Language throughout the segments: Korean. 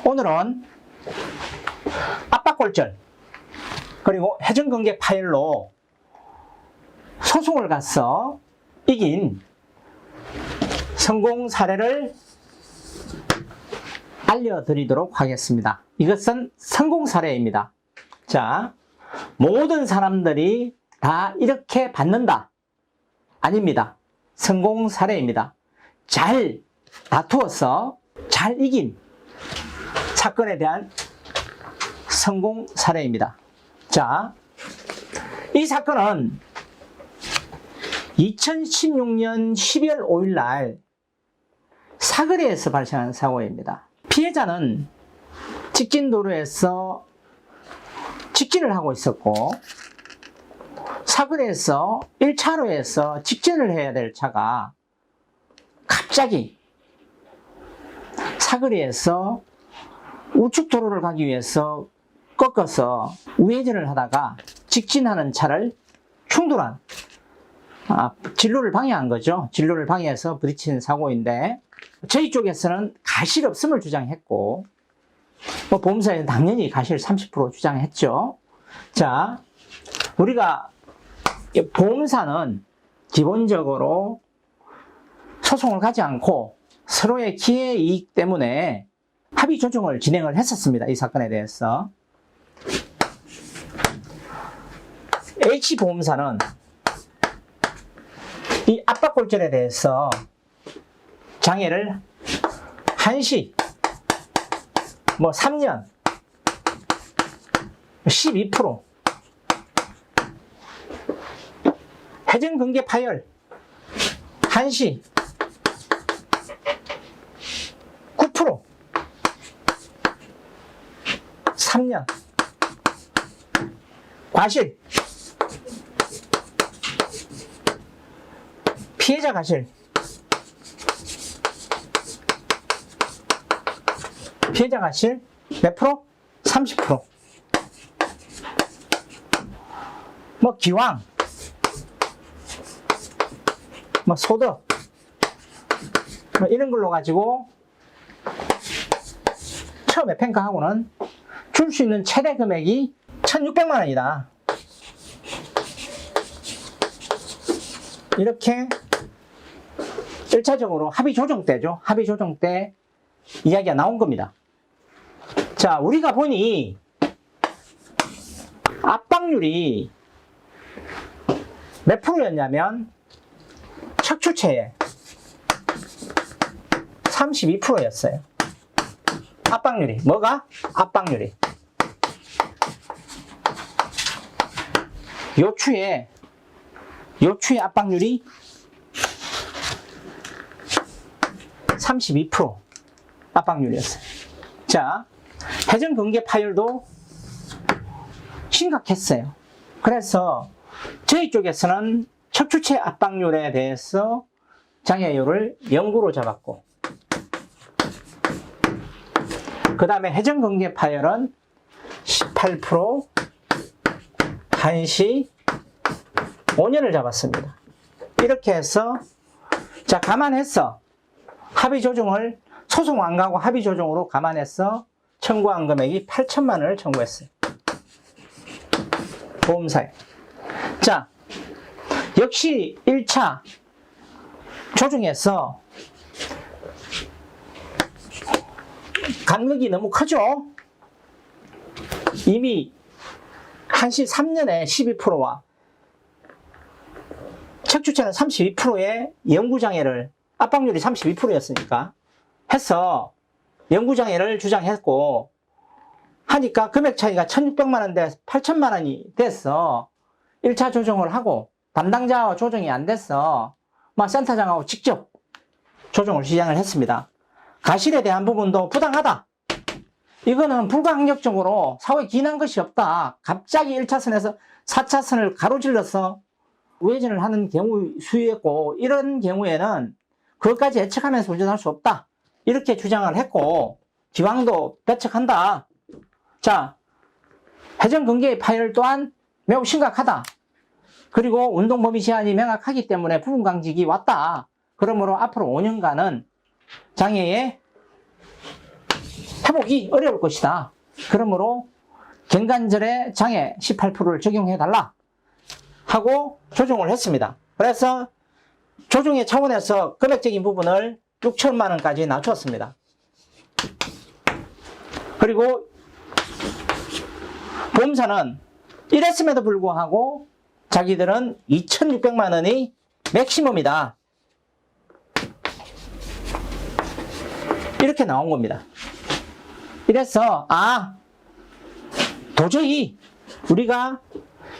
오늘은 압박골절 그리고 회전근개 파열로 소송을 가서 이긴 성공 사례를 알려드리도록 하겠습니다. 이것은 성공 사례입니다. 자, 모든 사람들이 다 이렇게 받는다. 아닙니다. 성공 사례입니다. 잘 다투어서 잘 이긴 사건에 대한 성공 사례입니다. 자, 이 사건은 2016년 12월 5일 날 사거리에서 발생한 사고입니다. 피해자는 직진도로에서 직진을 하고 있었고 사거리에서 1차로에서 직진을 해야 될 차가 갑자기 사거리에서 우측 도로를 가기 위해서 꺾어서 우회전을 하다가 직진하는 차를 충돌한 진로를 방해한 거죠. 진로를 방해해서 부딪힌 사고인데 저희 쪽에서는 가실 없음을 주장했고 보험사에는 당연히 가실 30% 주장했죠. 자, 우리가 보험사는 기본적으로 소송을 가지 않고 서로의 기회 이익 때문에 합의 조정을 진행을 했었습니다. 이 사건에 대해서. H보험사는 이 압박골절에 대해서 장애를 한시, 3년, 12%, 회전근개 파열, 한시, 9%, 3년, 과실, 피해자 과실, 피해자 과실 몇 프로? 30%. 기왕, 소득, 이런 걸로 가지고 처음에 평가하고는 줄 수 있는 최대 금액이 1,600만 원이다. 이렇게 1차적으로 합의 조정 때죠. 합의 조정 때 이야기가 나온 겁니다. 자, 우리가 보니 압박률이 몇 프로였냐면 척추체에 32%였어요. 압박률이. 뭐가? 압박률이. 요추의 압박률이 32% 압박률이었어요. 자, 회전근개 파열도 심각했어요. 그래서 저희 쪽에서는 척추체 압박률에 대해서 장애율을 0구로 잡았고 그 다음에 회전근개 파열은 18%, 한시 5년을 잡았습니다. 이렇게 해서 자, 감안해서 합의 조정을 소송 안 가고 합의 조정으로 감안해서 청구한 금액이 8천만 원을 청구했어요. 보험사에. 자, 역시 1차 조정에서 간극이 너무 크죠? 이미 한시 3년에 12%와 척추체는 32%의 영구장애를 압박률이 32%였으니까 해서 영구장애를 주장했고 하니까 금액 차이가 1,600만 원대 8천만 원이 돼서 1차 조정을 하고 담당자와 조정이 안 돼서 센터장하고 직접 조정을 시작을 했습니다. 가실에 대한 부분도 부당하다. 이거는 불가항력적으로 사고에 기인한 것이 없다. 갑자기 1차선에서 4차선을 가로질러서 우회전을 하는 경우 수였고 이런 경우에는 그것까지 예측하면서 운전할 수 없다. 이렇게 주장을 했고 기왕도 배척한다. 자, 회전근개의 파열 또한 매우 심각하다. 그리고 운동 범위 제한이 명확하기 때문에 부분 강직이 왔다. 그러므로 앞으로 5년간은 장애의 회복이 어려울 것이다. 그러므로 경관절의 장애 18%를 적용해달라 하고 조정을 했습니다. 그래서 조정의 차원에서 금액적인 부분을 6천만 원까지 낮췄습니다. 그리고 보험사는 이랬음에도 불구하고 자기들은 2,600만 원이 맥시멈이다. 이렇게 나온 겁니다. 이래서 도저히 우리가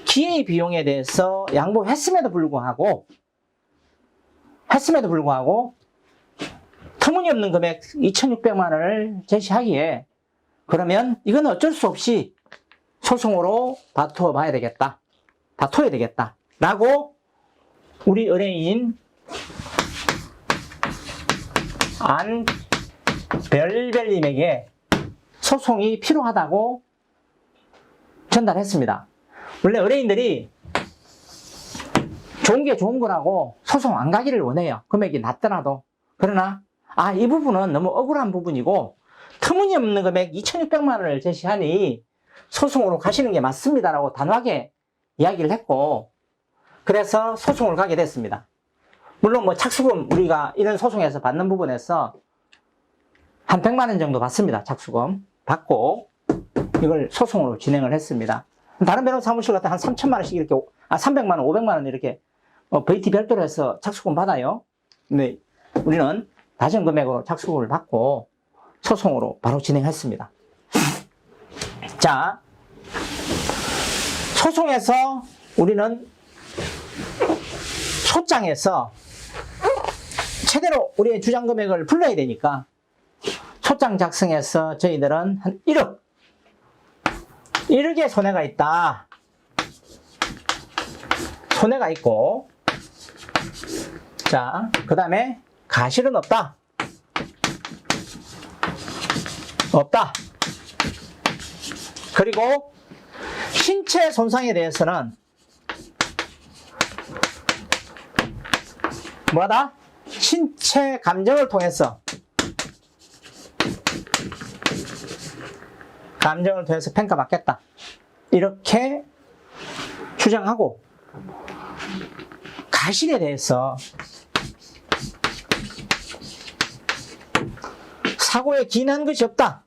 기회 비용에 대해서 양보했음에도 불구하고 터무니없는 금액 2,600만 원을 제시하기에 그러면 이건 어쩔 수 없이 소송으로 다투어야 되겠다. 라고 우리 의뢰인 안별별님에게 소송이 필요하다고 전달했습니다. 원래 의뢰인들이 좋은 게 좋은 거라고 소송 안 가기를 원해요. 금액이 낮더라도. 그러나 이 부분은 너무 억울한 부분이고 터무니없는 금액 2,600만 원을 제시하니 소송으로 가시는 게 맞습니다라고 단호하게 이야기를 했고, 그래서 소송을 가게 됐습니다. 물론 착수금 우리가 이런 소송에서 받는 부분에서 한 100만 원 정도 받습니다. 착수금 받고 이걸 소송으로 진행을 했습니다. 다른 변호사 사무실 같은 한 3천만 원씩 이렇게 300만 원, 500만 원 이렇게 VT 별도로 해서 착수금 받아요. 근데 우리는 낮은 금액으로 착수금을 받고 소송으로 바로 진행했습니다. 자, 소송에서 우리는 소장에서 최대로 우리의 주장 금액을 불러야 되니까 소장 작성해서 저희들은 한 1억의 손해가 있다. 손해가 있고, 자, 그 다음에 가실은 없다. 그리고 신체 손상에 대해서는 뭐다? 신체 감정을 통해서 평가받겠다. 이렇게 주장하고, 가실에 대해서 사고에 기인한 것이 없다.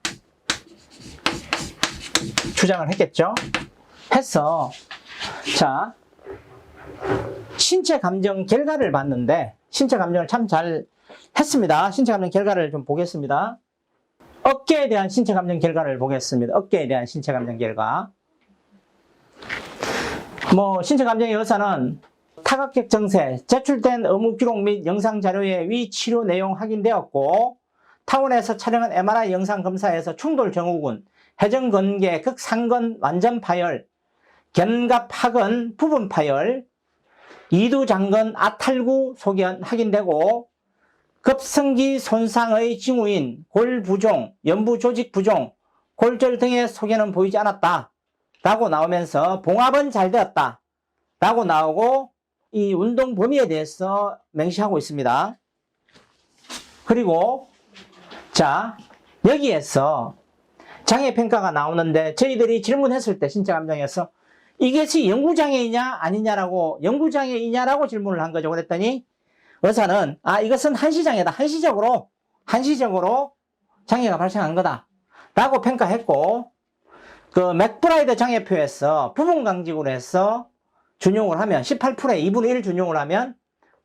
주장을 했겠죠. 해서 자, 신체 감정 결과를 봤는데 신체 감정을 참 잘 했습니다. 신체 감정 결과를 좀 보겠습니다. 어깨에 대한 신체 감정 결과를 보겠습니다. 어깨에 대한 신체 감정 결과. 신체 감정의 의사는 타각적 정세, 제출된 의무 기록 및 영상 자료의 위 치료 내용 확인되었고, 타원에서 촬영한 MRI 영상 검사에서 충돌 증후군, 회전근개, 극상근 완전 파열, 견갑하근 부분 파열, 이두장근 아탈구 소견 확인되고, 급성기 손상의 징후인 골부종, 연부조직 부종, 골절 등의 소견은 보이지 않았다 라고 나오면서 봉합은 잘 되었다 라고 나오고, 이 운동 범위에 대해서 명시하고 있습니다. 그리고 자, 여기에서 장애평가가 나오는데 저희들이 질문했을 때 신체 감정에서 이것이 영구장애이냐 아니냐라고, 영구장애이냐라고 질문을 한 거죠. 그랬더니 의사는 이것은 한시장애다. 한시적으로 장애가 발생한 거다 라고 평가했고, 그 맥브라이드 장애표에서 부분 강직으로 해서 준용을 하면 18%에 2분의 1 준용을 하면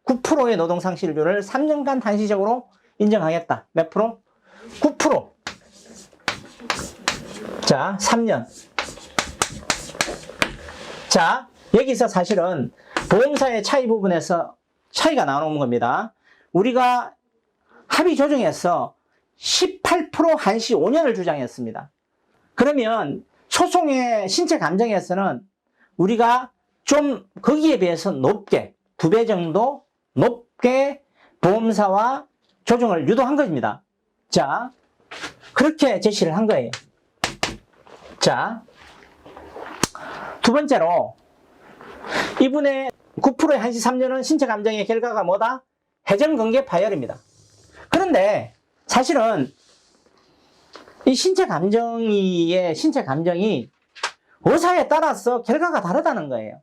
9%의 노동상실률을 3년간 한시적으로 인정하겠다. 몇 프로? 9%. 자, 3년. 자, 여기서 사실은 보험사의 차이 부분에서 차이가 나오는 겁니다. 우리가 합의 조정에서 18% 한시 5년을 주장했습니다. 그러면 소송의 신체 감정에서는 우리가 좀 거기에 비해서 높게, 2배 정도 높게 보험사와 조정을 유도한 겁니다. 자, 그렇게 제시를 한 거예요. 자, 두 번째로 이분의 9%의 한시 3년은 신체 감정의 결과가 뭐다? 회전근개 파열입니다. 그런데 사실은 이 신체 감정의 신체 감정이 의사에 따라서 결과가 다르다는 거예요.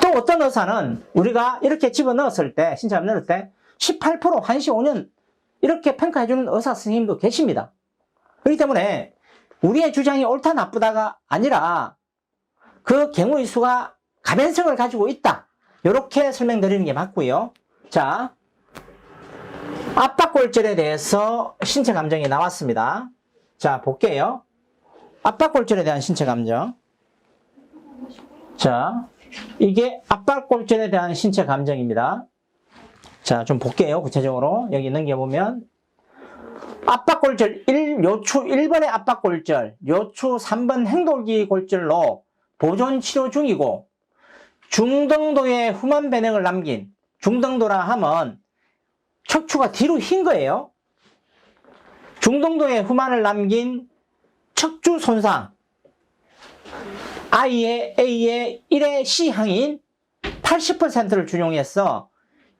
또 어떤 의사는 우리가 이렇게 집어넣었을 때, 신체 감정 넣을 때 18% 한시 5년 이렇게 평가해주는 의사 선생님도 계십니다. 그렇기 때문에 우리의 주장이 옳다 나쁘다가 아니라 그 경우의 수가 가변성을 가지고 있다. 이렇게 설명드리는 게 맞고요. 자, 압박골절에 대해서 신체 감정이 나왔습니다. 자, 볼게요. 압박골절에 대한 신체 감정. 자, 이게 압박골절에 대한 신체 감정입니다. 자, 좀 볼게요. 구체적으로. 여기 넘겨보면 압박골절 요추 1번의 압박골절, 요추 3번 행돌기 골절로 보존치료 중이고 중등도의 후만 변형을 남긴, 중등도라 하면 척추가 뒤로 휜 거예요. 중등도의 후만을 남긴 척추 손상, I의 A의 1의 C항인 80%를 준용해서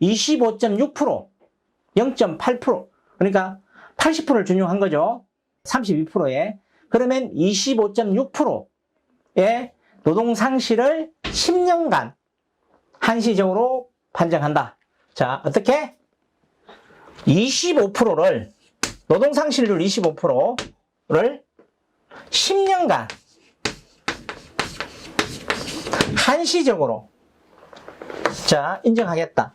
25.6%, 0.8%, 그러니까 80%를 준용한 거죠. 32%에. 그러면 25.6%의 노동상실을 10년간 한시적으로 판정한다. 자, 어떻게? 25%를, 노동상실률 25%를 10년간 한시적으로, 자, 인정하겠다.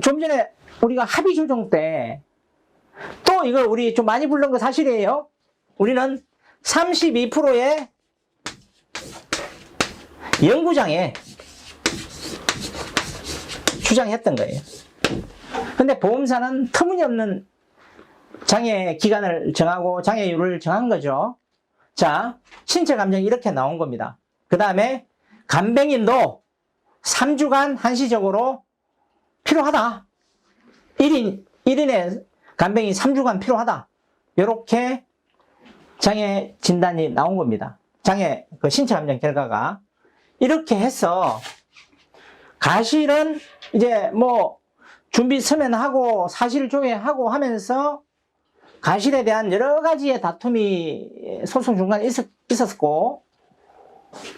좀 전에 우리가 합의 조정 때 또 이거 우리 좀 많이 부른 거 사실이에요. 우리는 32%의 연구장애 주장했던 거예요. 근데 보험사는 터무니없는 장애 기간을 정하고 장애율을 정한 거죠. 자, 신체 감정이 이렇게 나온 겁니다. 그 다음에 간병인도 3주간 한시적으로 필요하다. 1인의 간병이 3주간 필요하다. 이렇게 장애 진단이 나온 겁니다. 장애 그 신체 감정 결과가. 이렇게 해서 가실은 이제 뭐 준비 서면하고 사실 조회하고 하면서 가실에 대한 여러 가지의 다툼이 소송 중간에 있었고,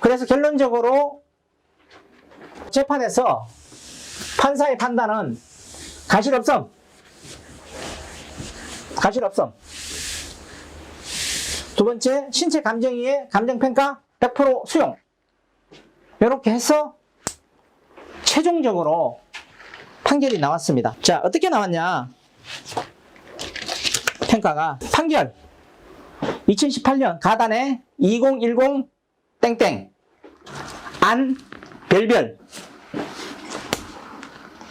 그래서 결론적으로 재판에서 판사의 판단은 가실 없음. 가실 없음. 두 번째, 신체 감정의의 감정평가 100% 수용. 이렇게 해서 최종적으로 판결이 나왔습니다. 자, 어떻게 나왔냐? 평가가 판결 2018년 가단에 2010 땡땡 안 별별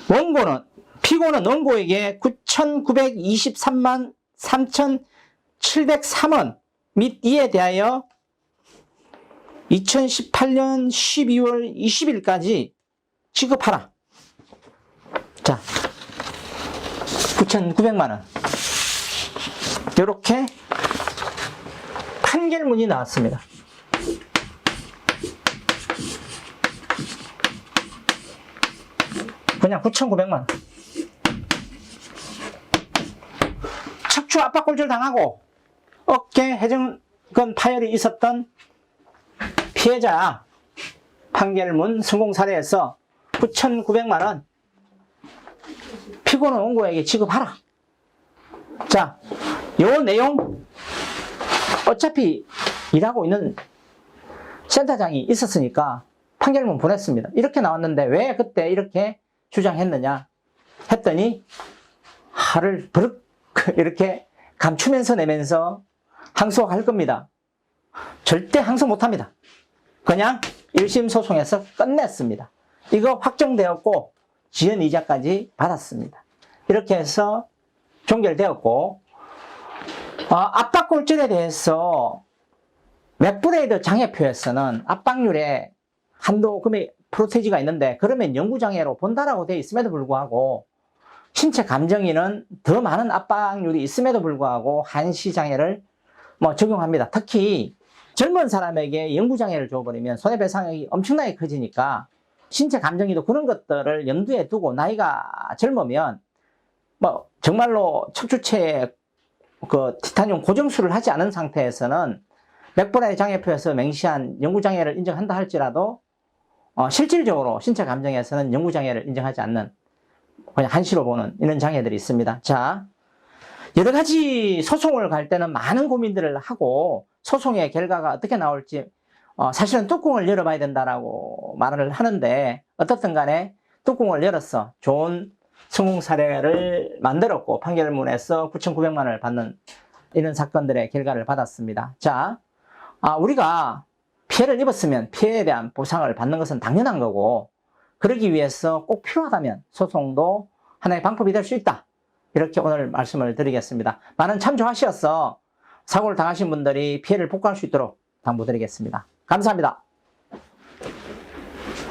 원고는 피고는 원고에게 9,923만 3,703원 및 이에 대하여 2018년 12월 20일까지 지급하라. 자, 9,900만 원. 이렇게 판결문이 나왔습니다. 그냥 9,900만 원. 척추 압박골절 당하고 어깨 해정근 파열이 있었던 피해자 판결문 성공 사례에서 9,900만 원 피고는 원고에게 지급하라. 자, 요 내용 어차피 일하고 있는 센터장이 있었으니까 판결문 보냈습니다. 이렇게 나왔는데 왜 그때 이렇게 주장했느냐 했더니 화를 버럭 이렇게 감추면서 내면서 항소할 겁니다. 절대 항소 못합니다. 그냥 1심 소송에서 끝냈습니다. 이거 확정되었고 지연이자까지 받았습니다. 이렇게 해서 종결되었고, 압박골절에 대해서 맥브레이드 장애표에서는 압박률에 한도 금액 프로테지가 있는데 그러면 영구장애로 본다라고 되어 있음에도 불구하고 신체 감정인은 더 많은 압박률이 있음에도 불구하고 한시장애를 적용합니다. 특히 젊은 사람에게 영구장애를 줘버리면 손해배상액이 엄청나게 커지니까 신체 감정이도 그런 것들을 염두에 두고 나이가 젊으면 정말로 척추체에 그 티타늄 고정술을 하지 않은 상태에서는 맥버나이 장애표에서 맹시한 영구장애를 인정한다 할지라도 실질적으로 신체 감정에서는 영구장애를 인정하지 않는 그냥 한시로 보는 이런 장애들이 있습니다. 자, 여러 가지 소송을 갈 때는 많은 고민들을 하고 소송의 결과가 어떻게 나올지 사실은 뚜껑을 열어봐야 된다라고 말을 하는데 어떻든 간에 뚜껑을 열어서 좋은 성공 사례를 만들었고 판결문에서 9,900만 원을 받는 이런 사건들의 결과를 받았습니다. 자, 우리가 피해를 입었으면 피해에 대한 보상을 받는 것은 당연한 거고 그러기 위해서 꼭 필요하다면 소송도 하나의 방법이 될 수 있다. 이렇게 오늘 말씀을 드리겠습니다. 많은 참조하셔서 사고를 당하신 분들이 피해를 복구할 수 있도록 당부드리겠습니다. 감사합니다.